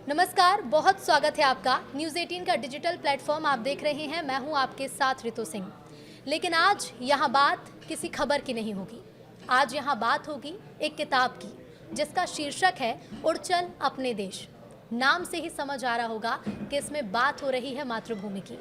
नमस्कार, बहुत स्वागत है आपका। न्यूज़ 18 का डिजिटल प्लेटफॉर्म आप देख रहे हैं। मैं हूं आपके साथ ऋतु सिंह। लेकिन आज यहाँ बात किसी खबर की नहीं होगी। आज यहाँ बात होगी एक किताब की, जिसका शीर्षक है उड़ चल अपने देश। नाम से ही समझ आ रहा होगा कि इसमें बात हो रही है मातृभूमि की।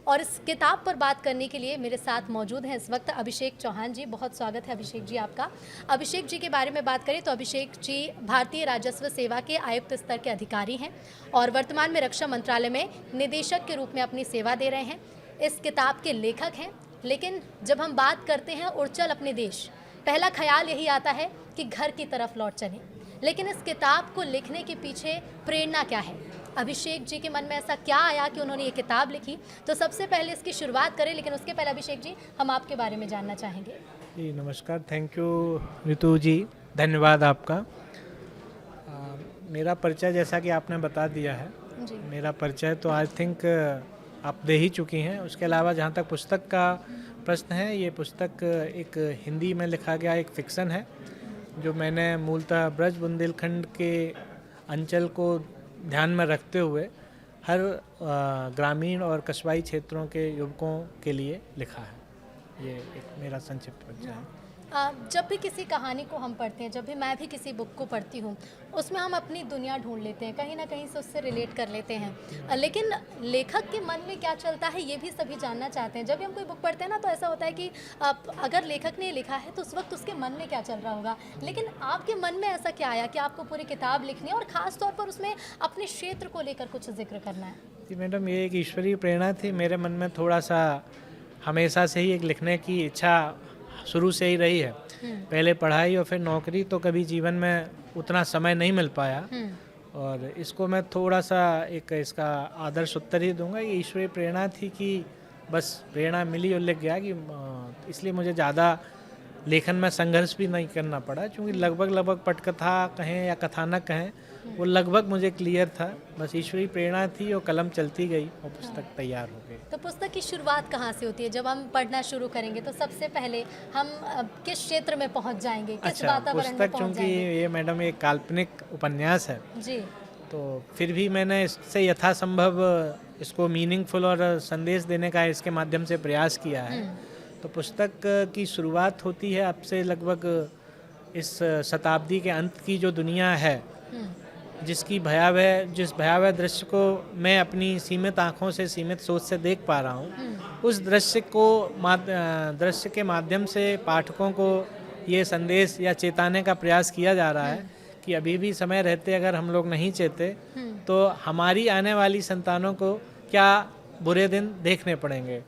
और इस किताब पर बात करने के लिए मेरे साथ मौजूद हैं इस वक्त अभिषेक चौहान जी। बहुत स्वागत है अभिषेक जी आपका। अभिषेक जी के बारे में बात करें तो अभिषेक जी भारतीय राजस्व सेवा के आयुक्त स्तर के अधिकारी हैं और वर्तमान में रक्षा मंत्रालय में निदेशक के रूप में अपनी सेवा दे रहे हैं। इस किताब के लेखक हैं। लेकिन जब हम बात करते हैं उड़ चल अपने देश, पहला ख्याल यही आता है कि घर की तरफ लौट चलें। लेकिन इस किताब को लिखने के पीछे प्रेरणा क्या है? अभिषेक जी के मन में ऐसा क्या आया कि उन्होंने ये किताब लिखी? तो सबसे पहले इसकी शुरुआत करें, लेकिन उसके पहले अभिषेक जी हम आपके बारे में जानना चाहेंगे। जी नमस्कार, थैंक यू ऋतु जी, धन्यवाद आपका। मेरा परिचय जैसा कि आपने बता दिया है जी। मेरा परिचय तो आई थिंक आप दे ही चुकी हैं। उसके अलावा जहाँ तक पुस्तक का प्रश्न है, ये पुस्तक एक हिंदी में लिखा गया एक फिक्सन है जो मैंने मूलतः ब्रज बुंदेलखंड के अंचल को ध्यान में रखते हुए हर ग्रामीण और कस्बाई क्षेत्रों के युवकों के लिए लिखा है। ये एक मेरा संक्षिप्त परिचय है। जब भी किसी कहानी को हम पढ़ते हैं, जब भी मैं भी किसी बुक को पढ़ती हूँ, उसमें हम अपनी दुनिया ढूंढ लेते हैं, कहीं ना कहीं से उससे रिलेट कर लेते हैं। लेकिन लेखक के मन में क्या चलता है ये भी सभी जानना चाहते हैं। जब भी हम कोई बुक पढ़ते हैं ना, तो ऐसा होता है कि अगर लेखक ने लिखा है तो उस वक्त उसके मन में क्या चल रहा होगा। लेकिन आपके मन में ऐसा क्या आया कि आपको पूरी किताब लिखनी है और ख़ास तौर पर उसमें अपने क्षेत्र को लेकर कुछ जिक्र करना है? जी मैडम, ये एक ईश्वरीय प्रेरणा थी। मेरे मन में थोड़ा सा हमेशा से ही एक लिखने की इच्छा शुरू से ही रही है। पहले पढ़ाई और फिर नौकरी, तो कभी जीवन में उतना समय नहीं मिल पाया। और इसको मैं थोड़ा सा एक इसका आदर्श उत्तर ही दूंगा। ये ईश्वरीय प्रेरणा थी कि बस प्रेरणा मिली और लिख गया कि इसलिए मुझे ज़्यादा लेखन में संघर्ष भी नहीं करना पड़ा, क्योंकि लगभग पटकथा कहें या कथानक कहें, वो लगभग मुझे क्लियर था। बस ईश्वरीय प्रेरणा थी और कलम चलती गई और पुस्तक तैयार हो गई। तो पुस्तक की शुरुआत कहाँ से होती है? जब हम पढ़ना शुरू करेंगे तो सबसे पहले हम किस क्षेत्र में पहुँच जाएंगे, किस अच्छा, वातावरण में पुस्तक पहुँच चूँकि जाएंगे? ये मैडम एक काल्पनिक उपन्यास है, जी। तो फिर भी मैंने इससे यथासंभव इसको मीनिंगफुल और संदेश देने का इसके माध्यम से प्रयास किया है। तो पुस्तक की शुरुआत होती है अब से लगभग इस शताब्दी के अंत की जो दुनिया है, जिस भयावह दृश्य को मैं अपनी सीमित आँखों से, सीमित सोच से देख पा रहा हूँ। उस दृश्य के माध्यम से पाठकों को ये संदेश या चेताने का प्रयास किया जा रहा है कि अभी भी समय रहते अगर हम लोग नहीं चेते तो हमारी आने वाली संतानों को क्या बुरे दिन देखने पड़ेंगे।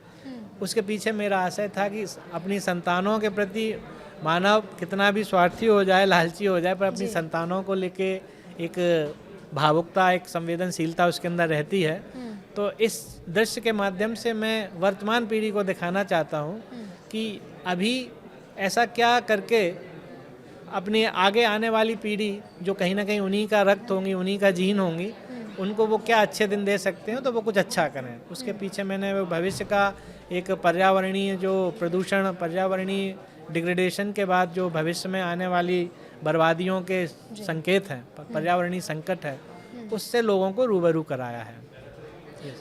उसके पीछे मेरा आशय था कि अपनी संतानों के प्रति मानव कितना भी स्वार्थी हो जाए, लालची हो जाए, पर अपनी संतानों को लेके एक भावुकता, एक संवेदनशीलता उसके अंदर रहती है। तो इस दृश्य के माध्यम से मैं वर्तमान पीढ़ी को दिखाना चाहता हूँ कि अभी ऐसा क्या करके अपनी आगे आने वाली पीढ़ी, जो कहीं ना कहीं उन्हीं का रक्त होंगी, उन्हीं का जीन होंगी, उनको वो क्या अच्छे दिन दे सकते हैं, तो वो कुछ अच्छा करें। उसके पीछे मैंने वो भविष्य का एक पर्यावरणीय जो प्रदूषण, पर्यावरणीय डिग्रेडेशन के बाद जो भविष्य में आने वाली बर्बादियों के संकेत हैं, पर्यावरणीय संकट है, उससे लोगों को रूबरू कराया है।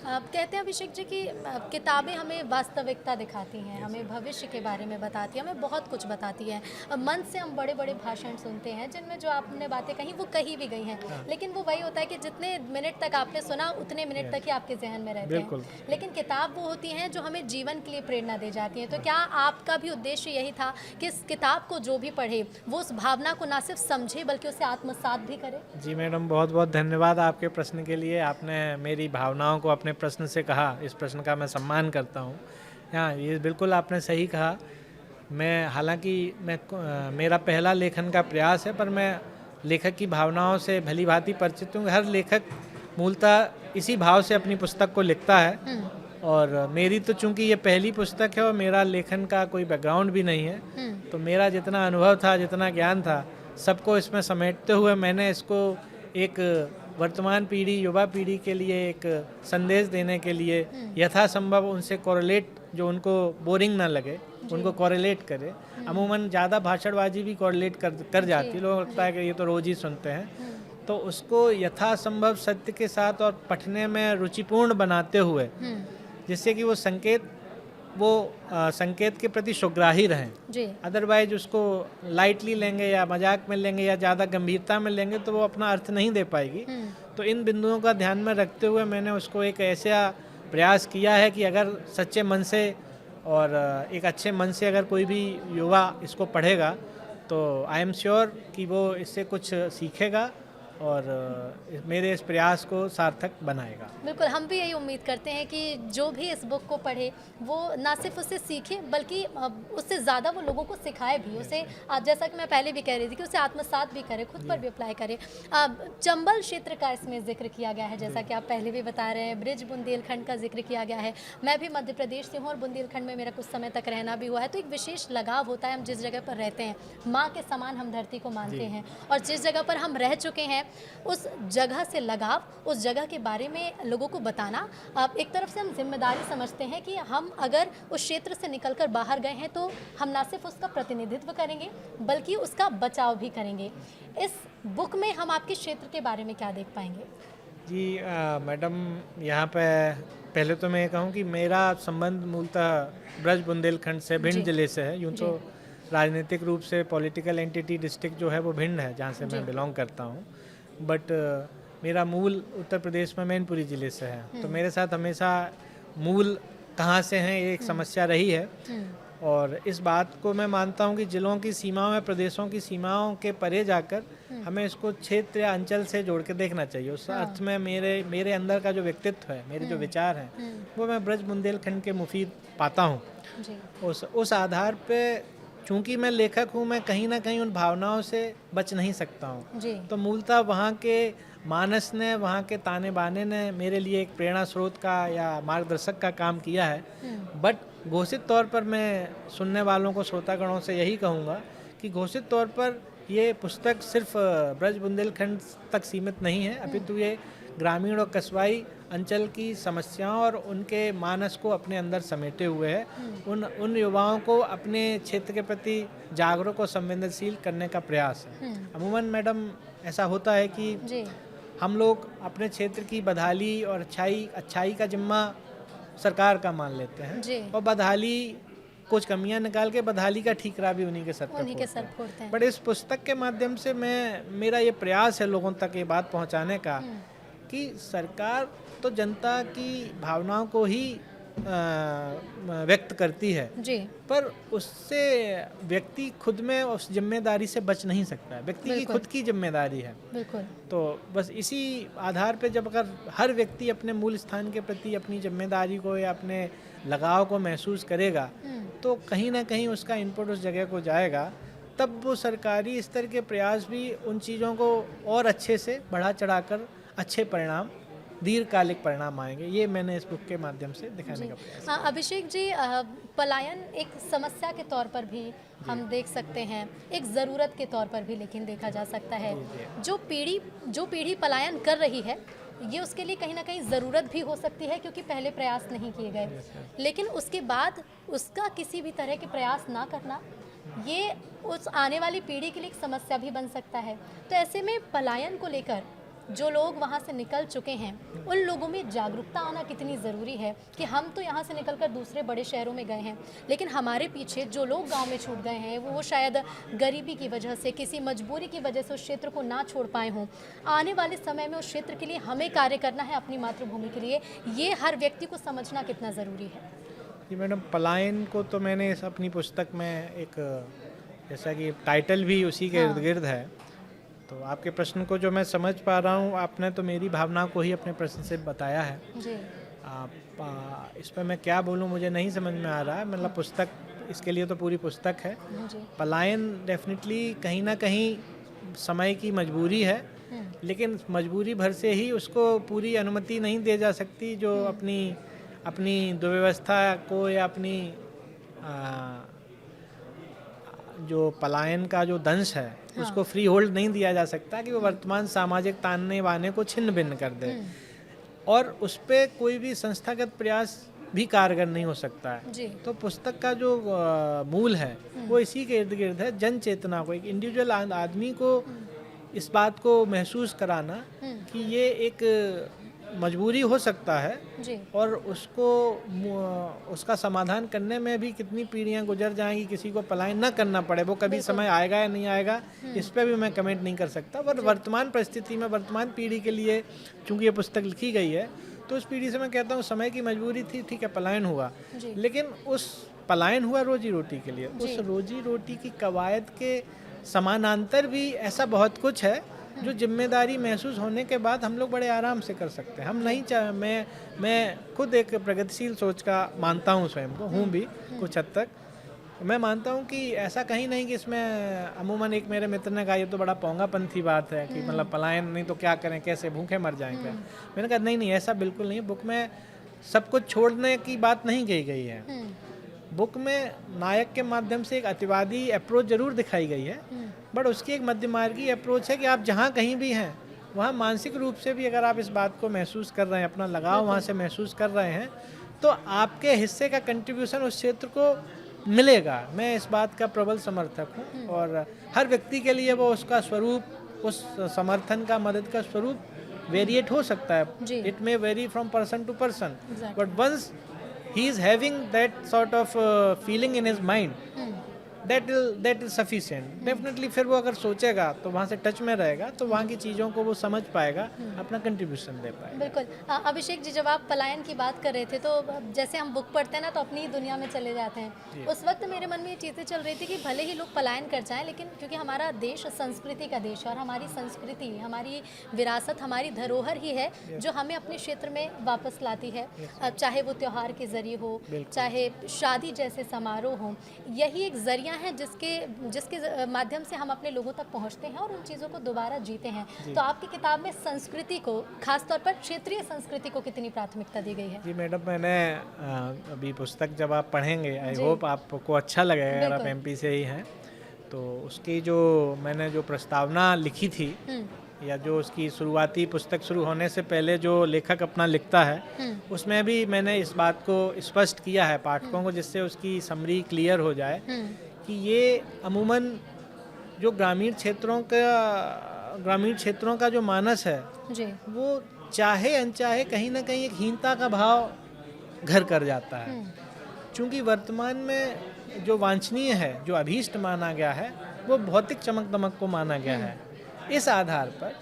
कहते हैं अभिषेक जी कि किताबें हमें वास्तविकता दिखाती हैं, हमें भविष्य के बारे में बताती हैं, हमें बहुत कुछ बताती है। मन से हम बड़े बड़े भाषण सुनते हैं जिनमें जो आपने बातें कही वो कही भी गई हैं, लेकिन वो वही होता है कि जितने मिनट तक आपने सुना उतने मिनट तक ही आपके जहन में रहते हैं। लेकिन किताब वो होती हैं जो हमें जीवन के लिए प्रेरणा दे जाती हैं। तो क्या आपका भी उद्देश्य यही था कि इस किताब को जो भी पढ़े वो उस भावना को ना सिर्फ समझे बल्कि उसे आत्मसात भी करे? जी मैडम, बहुत बहुत धन्यवाद आपके प्रश्न के लिए। आपने मेरी भावनाओं को अपने प्रश्न से कहा, इस प्रश्न का मैं सम्मान करता हूँ। हाँ, ये बिल्कुल आपने सही कहा। हालांकि मेरा पहला लेखन का प्रयास है, पर मैं लेखक की भावनाओं से भली भांति परिचित हूँ। हर लेखक मूलतः इसी भाव से अपनी पुस्तक को लिखता है, और मेरी तो चूँकि ये पहली पुस्तक है और मेरा लेखन का कोई बैकग्राउंड भी नहीं है, तो मेरा जितना अनुभव था, जितना ज्ञान था, सबको इसमें समेटते हुए मैंने इसको एक वर्तमान पीढ़ी, युवा पीढ़ी के लिए एक संदेश देने के लिए यथासंभव उनसे कोरिलेट, जो उनको बोरिंग ना लगे, उनको कोरिलेट करे। अमूमन ज़्यादा भाषणबाजी भी कोरिलेट कर जाती है, लोगों को लगता है कि ये तो रोज़ ही सुनते हैं। तो उसको यथासंभव सत्य के साथ और पढ़ने में रुचिपूर्ण बनाते हुए, जिससे कि वो संकेत के प्रति सुग्राही रहें। जी। अदरवाइज उसको लाइटली लेंगे या मजाक में लेंगे या ज़्यादा गंभीरता में लेंगे तो वो अपना अर्थ नहीं दे पाएगी। तो इन बिंदुओं का ध्यान में रखते हुए मैंने उसको एक ऐसा प्रयास किया है कि अगर सच्चे मन से और एक अच्छे मन से अगर कोई भी युवा इसको पढ़ेगा तो आई एम श्योर कि वो इससे कुछ सीखेगा और मेरे इस प्रयास को सार्थक बनाएगा। बिल्कुल, हम भी यही उम्मीद करते हैं कि जो भी इस बुक को पढ़े वो ना सिर्फ उससे सीखे बल्कि उससे ज़्यादा वो लोगों को सिखाए भी, उसे जैसा कि मैं पहले भी कह रही थी कि उसे आत्मसात भी करे, खुद पर भी अप्लाई करे। चंबल क्षेत्र का इसमें जिक्र किया गया है, जैसा कि आप पहले भी बता रहे हैं। ब्रिज बुंदेलखंड का जिक्र किया गया है। मैं भी मध्य प्रदेश से हूँ और बुंदेलखंड में मेरा कुछ समय तक रहना भी हुआ है, तो एक विशेष लगाव होता है। हम जिस जगह पर रहते हैं माँ के समान हम धरती को मानते हैं, और जिस जगह पर हम रह चुके हैं उस जगह से लगाव, उस जगह के बारे में लोगों को बताना एक तरफ से हम जिम्मेदारी समझते हैं कि हम अगर उस क्षेत्र से निकलकर बाहर गए हैं तो हम ना सिर्फ उसका प्रतिनिधित्व करेंगे बल्कि उसका बचाव भी करेंगे। इस बुक में हम आपके क्षेत्र के बारे में क्या देख पाएंगे? जी मैडम, यहाँ पे पहले तो मैं ये कहूँ कि मेरा संबंध मूलतः ब्रज बुंदेलखंड से, भिंड जिले से है। यूँ तो राजनीतिक रूप से पॉलिटिकल एंटिटी डिस्ट्रिक्ट जो है वो भिंड है, जहाँ से मैं बिलोंग करता हूँ, बट मेरा मूल उत्तर प्रदेश में मैनपुरी ज़िले से है। तो मेरे साथ हमेशा मूल कहाँ से हैं ये एक समस्या रही है, और इस बात को मैं मानता हूँ कि जिलों की सीमाओं में, प्रदेशों की सीमाओं के परे जाकर हमें इसको क्षेत्र या अंचल से जोड़ के देखना चाहिए। उस अर्थ में मेरे अंदर का जो व्यक्तित्व है, मेरे जो विचार हैं, वो मैं ब्रज बुंदेलखंड के मुफीद पाता हूँ। उस आधार पे चूँकि मैं लेखक हूँ, मैं कहीं ना कहीं उन भावनाओं से बच नहीं सकता हूँ। तो मूलतः वहाँ के मानस ने, वहाँ के ताने बाने ने मेरे लिए एक प्रेरणा स्रोत का या मार्गदर्शक का काम किया है। बट घोषित तौर पर मैं सुनने वालों को, श्रोतागणों से यही कहूँगा कि घोषित तौर पर ये पुस्तक सिर्फ ब्रज बुंदेलखंड तक सीमित नहीं है, अपितु ये ग्रामीण और कस्बाई अंचल की समस्याओं और उनके मानस को अपने अंदर समेटे हुए है। उन युवाओं को अपने क्षेत्र के प्रति जागरूक और संवेदनशील करने का प्रयास है। अमूमन मैडम ऐसा होता है कि हम लोग अपने क्षेत्र की बदहाली और अच्छाई का जिम्मा सरकार का मान लेते हैं, और बदहाली कुछ कमियां निकाल के बदहाली का ठीकरा भी उन्हीं के सर फोड़ते हैं। बट इस पुस्तक के माध्यम से मेरा ये प्रयास है लोगों तक ये बात पहुंचाने का कि सरकार तो जनता की भावनाओं को ही व्यक्त करती है, पर उससे व्यक्ति खुद में उस जिम्मेदारी से बच नहीं सकता है। व्यक्ति की खुद की जिम्मेदारी है। तो बस इसी आधार पे जब अगर हर व्यक्ति अपने मूल स्थान के प्रति अपनी जिम्मेदारी को या अपने लगाव को महसूस करेगा तो कहीं ना कहीं उसका इनपुट उस जगह को जाएगा, तब वो सरकारी स्तर के प्रयास भी उन चीज़ों को और अच्छे से बढ़ा चढ़ाकर अच्छे परिणाम, दीर्घकालिक परिणाम आएंगे। ये मैंने इस बुक के माध्यम से दिखाने का प्रयास किया। अभिषेक जी, पलायन एक समस्या के तौर पर भी हम देख सकते हैं, एक ज़रूरत के तौर पर भी लेकिन देखा जा सकता है। जो पीढ़ी पलायन कर रही है ये उसके लिए कहीं ना कहीं ज़रूरत भी हो सकती है क्योंकि पहले प्रयास नहीं किए गए, लेकिन उसके बाद उसका किसी भी तरह के प्रयास ना करना ये उस आने वाली पीढ़ी के लिए एक समस्या भी बन सकता है। तो ऐसे में पलायन को लेकर जो लोग वहाँ से निकल चुके हैं उन लोगों में जागरूकता आना कितनी ज़रूरी है कि हम तो यहाँ से निकलकर दूसरे बड़े शहरों में गए हैं, लेकिन हमारे पीछे जो लोग गांव में छूट गए हैं वो शायद गरीबी की वजह से, किसी मजबूरी की वजह से उस क्षेत्र को ना छोड़ पाए हों। आने वाले समय में उस क्षेत्र के लिए हमें कार्य करना है, अपनी मातृभूमि के लिए। ये हर व्यक्ति को समझना कितना ज़रूरी है। जी मैडम, पलायन को तो मैंने अपनी पुस्तक में एक, जैसा कि टाइटल भी उसी के इर्द गिर्द है, तो आपके प्रश्न को जो मैं समझ पा रहा हूँ, आपने तो मेरी भावना को ही अपने प्रश्न से बताया है। इस पर मैं क्या बोलूँ मुझे नहीं समझ में आ रहा है। मतलब पुस्तक, इसके लिए तो पूरी पुस्तक है। पलायन डेफिनेटली कहीं ना कहीं समय की मजबूरी है, लेकिन मजबूरी भर से ही उसको पूरी अनुमति नहीं दी जा सकती। जो अपनी दुर्व्यवस्था को या अपनी जो पलायन का जो दंश है उसको फ्री होल्ड नहीं दिया जा सकता कि वो वर्तमान सामाजिक ताने बाने को छिन्न भिन्न कर दे, और उस पर कोई भी संस्थागत प्रयास भी कारगर नहीं हो सकता है। तो पुस्तक का जो मूल है वो इसी के इर्द गिर्द है, जन चेतना को, एक इंडिविजुअल आदमी को इस बात को महसूस कराना कि ये एक मजबूरी हो सकता है जी। और उसका समाधान करने में भी कितनी पीढ़ियां गुजर जाएंगी, किसी को पलायन न करना पड़े, वो कभी समय आएगा या नहीं आएगा इस पर भी मैं कमेंट नहीं कर सकता। पर वर्तमान परिस्थिति में वर्तमान पीढ़ी के लिए चूंकि ये पुस्तक लिखी गई है तो उस पीढ़ी से मैं कहता हूँ समय की मजबूरी थी, ठीक है पलायन हुआ, लेकिन उस पलायन हुआ रोजी रोटी के लिए, उस रोजी रोटी की कवायद के समानांतर भी ऐसा बहुत कुछ है जो जिम्मेदारी महसूस होने के बाद हम लोग बड़े आराम से कर सकते हैं। हम नहीं चाहे, मैं खुद एक प्रगतिशील सोच का मानता हूँ, स्वयं को हूँ भी कुछ हद तक। मैं मानता हूँ कि ऐसा कहीं नहीं कि इसमें अमूमन एक मेरे मित्र ने कहा ये तो बड़ा पोंगापंथी बात है कि मतलब पलायन नहीं तो क्या करें, कैसे भूखे मर जाएंगे। मैंने कहा नहीं ऐसा बिल्कुल नहीं है। बुक में सब कुछ छोड़ने की बात नहीं कही गई है। बुक में नायक के माध्यम से एक अतिवादी अप्रोच जरूर दिखाई गई है, बट उसकी एक मध्यमार्गी अप्रोच है कि आप जहाँ कहीं भी हैं वहाँ मानसिक रूप से भी अगर आप इस बात को महसूस कर रहे हैं, अपना लगाव वहाँ से महसूस कर रहे हैं, तो आपके हिस्से का कंट्रीब्यूशन उस क्षेत्र को मिलेगा। मैं इस बात का प्रबल समर्थक हूँ और हर व्यक्ति के लिए वो उसका स्वरूप, उस समर्थन का, मदद का स्वरूप वेरिएट हो सकता है। It may vary from person to person, but once he is having that sort of feeling in his mind, that is sufficient. Definitely फिर वो अगर सोचेगा तो वहाँ से टच में रहेगा, तो वहाँ की चीज़ों को वो समझ पाएगा, अपना कंट्रीब्यूशन दे पाएगा। बिल्कुल। अभिषेक जी, जब आप पलायन की बात कर रहे थे तो जैसे हम बुक पढ़ते हैं ना तो अपनी ही दुनिया में चले जाते हैं। उस वक्त मेरे मन में ये चीज़ें चल रही थी कि भले ही लोग पलायन कर जाएं, लेकिन क्योंकि हमारा देश संस्कृति का देश है और हमारी संस्कृति, हमारी विरासत, हमारी धरोहर ही है जो हमें अपने क्षेत्र में वापस लाती है। चाहे वो त्यौहार के जरिए हो, चाहे शादी जैसे समारोह हो, यही एक जरिया है जिसके माध्यम से हम अपने लोगों तक पहुंचते हैं और उन चीज़ों को दोबारा जीते हैं। तो आपकी किताब में संस्कृति को, खासतौर पर क्षेत्रीय संस्कृति को कितनी प्राथमिकता दी गई है? जी मैडम, मैंने अभी पुस्तक जब आप पढ़ेंगे, आई होप आपको अच्छा लगेगा। अगर आप एमपी से ही हैं तो उसकी जो मैंने जो प्रस्तावना लिखी थी या जो उसकी शुरुआती पुस्तक शुरू होने से पहले जो लेखक अपना लिखता है, उसमें भी मैंने इस बात को स्पष्ट किया है पाठकों को, जिससे उसकी समरी क्लियर हो जाए कि ये अमूमन जो ग्रामीण क्षेत्रों का जो मानस है वो चाहे अनचाहे कहीं ना कहीं एक हीनता का भाव घर कर जाता है। चूँकि वर्तमान में जो वांछनीय है, जो अभीष्ट माना गया है, वो भौतिक चमक दमक को माना गया है। इस आधार पर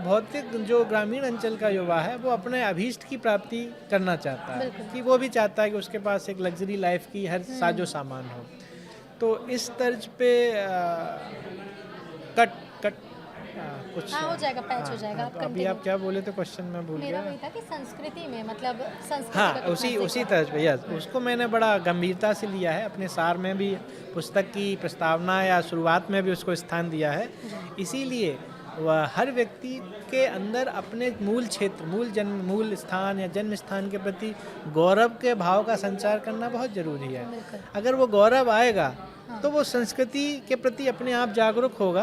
भौतिक जो ग्रामीण अंचल का युवा है वो अपने अभीष्ट की प्राप्ति करना चाहता है, कि वो भी चाहता है कि उसके पास एक लग्जरी लाइफ की हर साजो सामान हो। तो इस तर्ज पे कुछ हो जाएगा, पैच हो जाएगा। अभी आप क्या बोले थे क्वेश्चन में भूल गया। मेरा वही था कि संस्कृति में, मतलब संस्कृति उसी तर्ज पे, यस, उसको मैंने बड़ा गंभीरता से लिया है। अपने सार में भी पुस्तक की प्रस्तावना या शुरुआत में भी उसको स्थान दिया है। इसीलिए वह हर व्यक्ति के अंदर अपने मूल क्षेत्र, मूल स्थान या जन्म स्थान के प्रति गौरव के भाव का संचार करना बहुत जरूरी है। अगर वो गौरव आएगा तो वो संस्कृति के प्रति अपने आप जागरूक होगा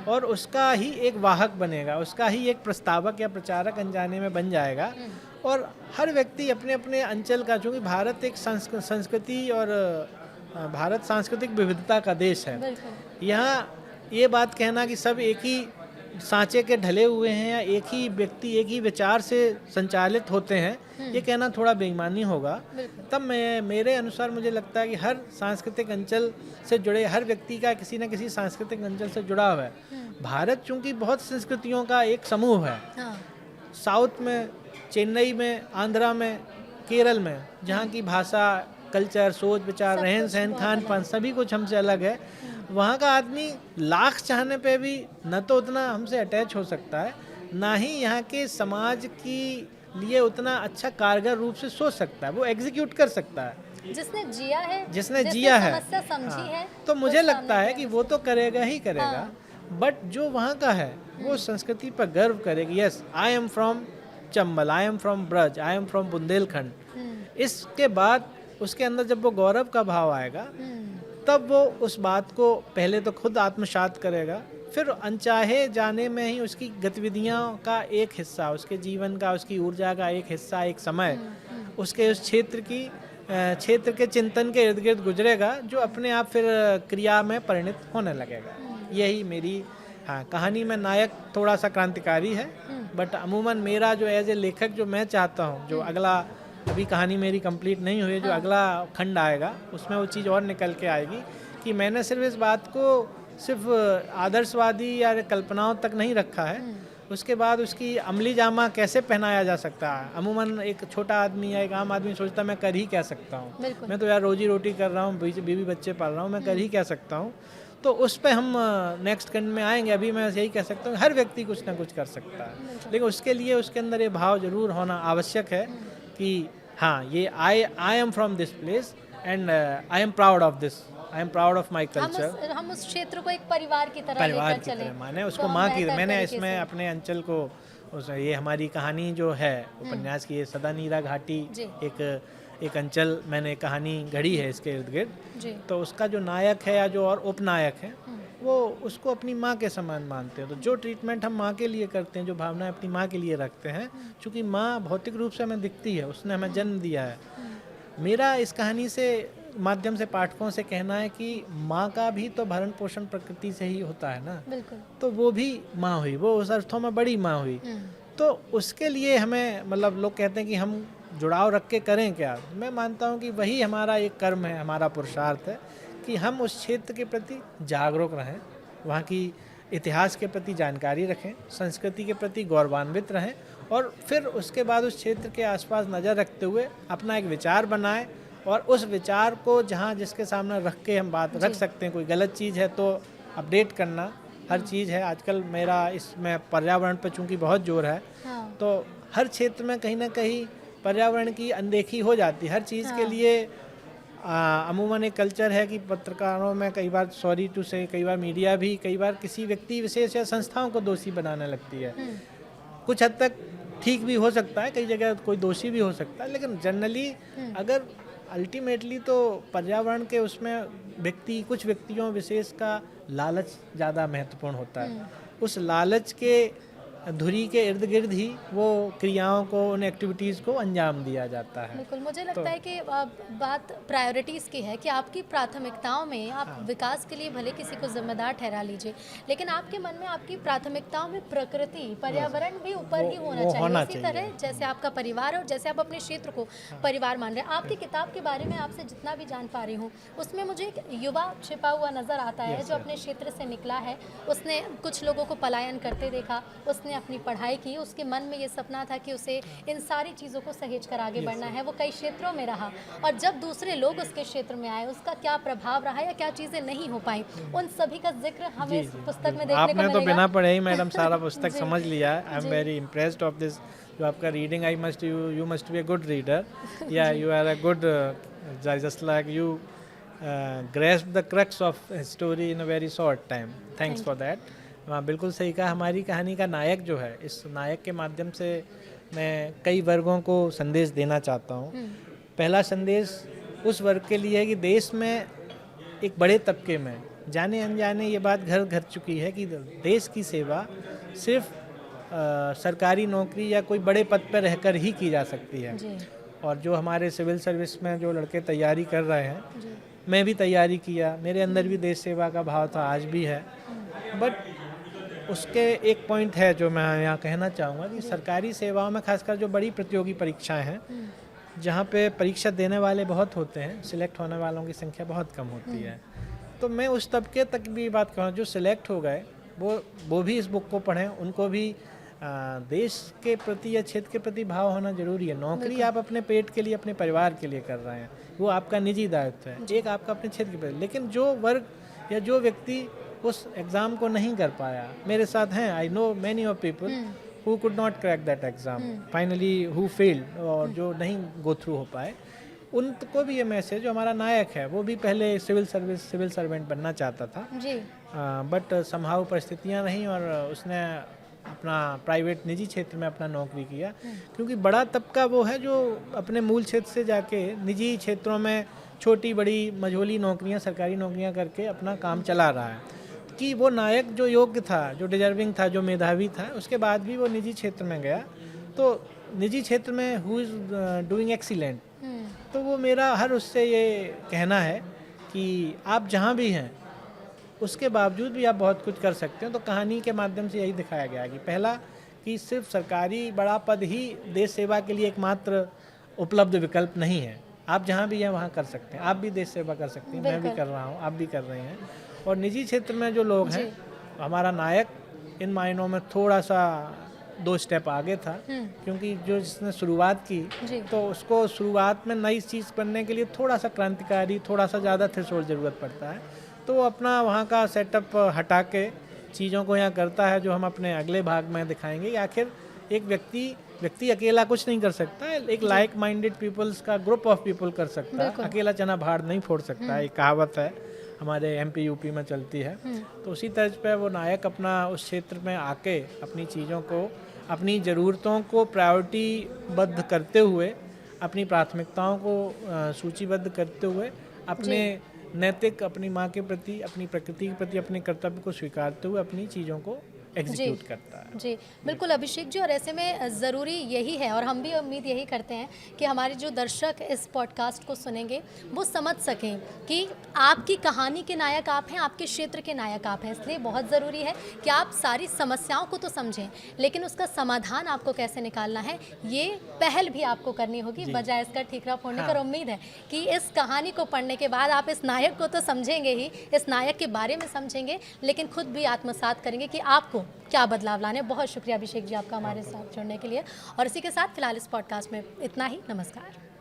और उसका ही एक वाहक बनेगा, उसका ही एक प्रस्तावक या प्रचारक अनजाने में बन जाएगा। और हर व्यक्ति अपने अपने अंचल का, चूँकि भारत एक संस्कृति और भारत सांस्कृतिक विविधता का देश है, यहाँ ये बात कहना कि सब एक ही सांचे के ढले हुए हैं या एक ही व्यक्ति एक ही विचार से संचालित होते हैं, ये कहना थोड़ा बेईमानी होगा। तब मेरे अनुसार मुझे लगता है कि हर सांस्कृतिक अंचल से जुड़े हर व्यक्ति का किसी न किसी सांस्कृतिक अंचल से जुड़ा हुआ है। भारत चूंकि बहुत संस्कृतियों का एक समूह है, साउथ में, चेन्नई में, आंध्रा में, केरल में, जहाँ की भाषा, कल्चर, सोच विचार, रहन सहन, खान पान सभी कुछ हमसे अलग है। वहाँ का आदमी लाख चाहने पे भी न तो उतना हमसे अटैच हो सकता है, ना ही यहाँ के समाज की लिए उतना अच्छा कारगर रूप से सोच सकता है, वो एग्जीक्यूट कर सकता है। जिसने जिया है, समस्या समझी है, तो मुझे लगता है कि वो तो करेगा ही करेगा। बट जो वहाँ का है वो संस्कृति पर गर्व करेगी। Yes, I am from Chambal, I am from Braj, I am from Bundelkhand. इसके बाद उसके अंदर जब वो गौरव का भाव आएगा तब वो उस बात को पहले तो खुद आत्मसात करेगा, फिर अनचाहे जाने में ही उसकी गतिविधियों का एक हिस्सा, उसके जीवन का, उसकी ऊर्जा का एक हिस्सा, एक समय उसके उस क्षेत्र के चिंतन के इर्द गिर्द गुजरेगा, जो अपने आप फिर क्रिया में परिणत होने लगेगा। यही मेरी हाँ, कहानी में नायक थोड़ा सा क्रांतिकारी है, बट अमूमन मेरा जो एज ए लेखक जो मैं चाहता हूँ, जो अगला, अभी कहानी मेरी कंप्लीट नहीं हुई है, जो अगला खंड आएगा उसमें वो चीज़ और निकल के आएगी कि मैंने सिर्फ इस बात को सिर्फ आदर्शवादी या कल्पनाओं तक नहीं रखा है, उसके बाद उसकी अमली जामा कैसे पहनाया जा सकता है। अमूमन एक छोटा आदमी या एक आम आदमी सोचता है मैं कर ही क्या सकता हूँ, मैं तो यार रोजी रोटी कर रहा हूँ, बीवी बच्चे पाल रहा हूँ, मैं कर ही क्या सकता हूँ। तो उस पर हम नेक्स्ट खंड में आएंगे। अभी मैं यही कह सकता हूँ हर व्यक्ति कुछ ना कुछ कर सकता है, लेकिन उसके लिए उसके अंदर ये भाव जरूर होना आवश्यक है कि हाँ, ये I am from this place and I am proud of this, I am proud of my culture. हम उस क्षेत्र को एक परिवार की तरह परिवार लेकर की चलें, तरह माने, तो उसको हम माँ की, बेहतर मैंने तरीके इसमें से। अपने अंचल को ये हमारी कहानी जो है उपन्यास की, ये सदा नीरा घाटी जी। एक अंचल मैंने कहानी गढ़ी है इसके इर्द गिर्द। जी। तो उसका जो नायक है या जो और उपनायक है वो उसको अपनी माँ के समान मानते हैं। तो जो ट्रीटमेंट हम माँ के लिए करते हैं, जो भावनाएं अपनी माँ के लिए रखते हैं, चूँकि माँ भौतिक रूप से हमें दिखती है, उसने हमें जन्म दिया है। मेरा इस कहानी से माध्यम से पाठकों से कहना है कि माँ का भी तो भरण पोषण प्रकृति से ही होता है ना, बिल्कुल। तो वो भी माँ हुई, वो उस अर्थों में बड़ी माँ हुई। तो उसके लिए हमें, मतलब लोग कहते हैं कि हम जुड़ाव रख के करें क्या, मैं मानता हूँ कि वही हमारा एक कर्म है, हमारा पुरुषार्थ है कि हम उस क्षेत्र के प्रति जागरूक रहें, वहाँ की इतिहास के प्रति जानकारी रखें, संस्कृति के प्रति गौरवान्वित रहें, और फिर उसके बाद उस क्षेत्र के आसपास नज़र रखते हुए अपना एक विचार बनाएं, और उस विचार को जहाँ जिसके सामने रख के हम बात रख सकते हैं। कोई गलत चीज़ है तो अपडेट करना, हर चीज़ है आजकल मेरा इसमें पर्यावरण पर चूँकि बहुत जोर है, तो हर क्षेत्र में कहीं ना कहीं पर्यावरण की अनदेखी हो जाती है। हर चीज़ के लिए अमूमन एक कल्चर है कि पत्रकारों में कई बार, सॉरी टू से, कई बार मीडिया भी कई बार किसी व्यक्ति विशेष या संस्थाओं को दोषी बनाने लगती है। कुछ हद तक ठीक भी हो सकता है, कई जगह कोई दोषी भी हो सकता है, लेकिन जनरली अगर अल्टीमेटली तो पर्यावरण के उसमें कुछ व्यक्तियों विशेष का लालच ज़्यादा महत्वपूर्ण होता है। उस लालच के धुरी के इर्द गिर्द ही वो क्रियाओं को, उन एक्टिविटीज़ को अंजाम दिया जाता है। बिल्कुल, मुझे लगता है कि बात प्रायोरिटीज़ की है कि आपकी प्राथमिकताओं में आप विकास के लिए भले किसी को जिम्मेदार ठहरा लीजिए, लेकिन आपके मन में, आपकी प्राथमिकताओं में प्रकृति, पर्यावरण भी ऊपर ही होना चाहिए। इसी तरह जैसे आपका परिवार और जैसे आप अपने क्षेत्र को परिवार मान रहे हैं। आपकी किताब के बारे में आपसे जितना भी जान पा रही हूँ, उसमें मुझे एक युवा छिपा हुआ नज़र आता है जो अपने क्षेत्र से निकला है। उसने कुछ लोगों को पलायन करते देखा, उसने अपनी पढ़ाई की, उसके मन में ये सपना था कि उसे इन सारी चीज़ों को सहेज कर आगे बढ़ना है। वो कई क्षेत्रों में रहा, और जब दूसरे लोग उसके क्षेत्र में आए, उसका क्या प्रभाव रहा या क्या चीज़ें नहीं हो पाई, उन सभी का जिक्र हमें इस पुस्तक में देखने को मिलेगा। आपने तो बिना पढ़े ही मैडम सारा पुस्तक समझ लिया है। I am very impressed of this, जो आपका reading, you must be a good reader, या you are a good, just like you grasp the crux of story in a very short time. Thanks for that. हाँ, बिल्कुल सही कहा। हमारी कहानी का नायक जो है, इस नायक के माध्यम से मैं कई वर्गों को संदेश देना चाहता हूँ। पहला संदेश उस वर्ग के लिए है कि देश में एक बड़े तबके में जाने अनजाने ये बात घर घर चुकी है कि देश की सेवा सिर्फ सरकारी नौकरी या कोई बड़े पद पर रहकर ही की जा सकती है। और जो हमारे सिविल सर्विस में जो लड़के तैयारी कर रहे हैं, मैं भी तैयारी किया, मेरे अंदर भी देश सेवा का भाव था, आज भी है, बट उसके एक पॉइंट है जो मैं यहाँ कहना चाहूँगा कि सरकारी सेवाओं में खासकर जो बड़ी प्रतियोगी परीक्षाएं हैं, जहाँ पे परीक्षा देने वाले बहुत होते हैं, सिलेक्ट होने वालों की संख्या बहुत कम होती है। तो मैं उस तबके तक भी बात कहूँ जो सिलेक्ट हो गए, वो भी इस बुक को पढ़ें। उनको भी देश के प्रति या क्षेत्र के प्रति भाव होना जरूरी है। नौकरी आप अपने पेट के लिए, अपने परिवार के लिए कर रहे हैं, वो आपका निजी दायित्व है, एक आपका अपने क्षेत्र के प्रति। लेकिन जो वर्ग या जो व्यक्ति उस एग्ज़ाम को नहीं कर पाया, मेरे साथ हैं, I know many of people who could not crack that exam, finally who failed, और जो नहीं गो थ्रू हो पाए, उनको भी ये मैसेज, जो हमारा नायक है वो भी पहले सिविल सर्वेंट बनना चाहता था, बट समहाउ परिस्थितियाँ नहीं, और उसने अपना प्राइवेट निजी क्षेत्र में अपना नौकरी किया। क्योंकि बड़ा तबका वो है जो अपने मूल क्षेत्र से जाके निजी क्षेत्रों में छोटी बड़ी मझोली नौकरियां, सरकारी नौकरियां करके अपना काम चला रहा है। कि वो नायक जो योग्य था, जो डिजर्विंग था, जो मेधावी था, उसके बाद भी वो निजी क्षेत्र में गया। तो निजी क्षेत्र में हु इज़ डूइंग एक्सीलेंट, तो वो मेरा हर उससे ये कहना है कि आप जहाँ भी हैं उसके बावजूद भी आप बहुत कुछ कर सकते हो। तो कहानी के माध्यम से यही दिखाया गया कि पहला कि सिर्फ सरकारी बड़ा पद ही देश सेवा के लिए एकमात्र उपलब्ध विकल्प नहीं है। आप जहाँ भी हैं वहाँ कर सकते हैं, आप भी देश सेवा कर सकते हैं, मैं भी कर रहा हूँ, आप भी कर रहे हैं। और निजी क्षेत्र में जो लोग हैं, हमारा नायक इन मायनों में थोड़ा सा 2 स्टेप आगे था, क्योंकि जो जिसने शुरुआत की तो उसको शुरुआत में नई चीज़ करने के लिए थोड़ा सा क्रांतिकारी, थोड़ा सा ज़्यादा थ्रेशोल्ड ज़रूरत पड़ता है। तो वो अपना वहाँ का सेटअप हटा के चीज़ों को यहाँ करता है, जो हम अपने अगले भाग में दिखाएंगे। आखिर एक व्यक्ति अकेला कुछ नहीं कर सकता है, एक लाइक माइंडेड पीपल्स का ग्रुप ऑफ पीपल कर सकता है। अकेला चना भाड़ नहीं फोड़ सकता है, एक कहावत है हमारे MP UP में चलती है। तो उसी तर्ज पे वो नायक अपना उस क्षेत्र में आके अपनी चीज़ों को, अपनी ज़रूरतों को प्रायोरिटी बद्ध करते हुए, अपनी प्राथमिकताओं को सूचीबद्ध करते हुए, अपने नैतिक, अपनी माँ के प्रति, अपनी प्रकृति के प्रति अपने कर्तव्य को स्वीकारते हुए अपनी चीज़ों को एग्जीक्यूट करता है। जी बिल्कुल अभिषेक जी, और ऐसे में ज़रूरी यही है, और हम भी उम्मीद यही करते हैं कि हमारे जो दर्शक इस पॉडकास्ट को सुनेंगे वो समझ सकें कि आपकी कहानी के नायक आप हैं, आपके क्षेत्र के नायक आप हैं। इसलिए बहुत ज़रूरी है कि आप सारी समस्याओं को तो समझें, लेकिन उसका समाधान आपको कैसे निकालना है ये पहल भी आपको करनी होगी, बजाय इसका ठीकरा फोड़ने की। और उम्मीद है कि इस कहानी को पढ़ने के बाद आप इस नायक को तो समझेंगे ही, इस नायक के बारे में समझेंगे, लेकिन खुद भी आत्मसात करेंगे कि आपको क्या बदलाव लाने। बहुत शुक्रिया अभिषेक जी आपका हमारे साथ जुड़ने के लिए। और इसी के साथ फिलहाल इस पॉडकास्ट में इतना ही। नमस्कार।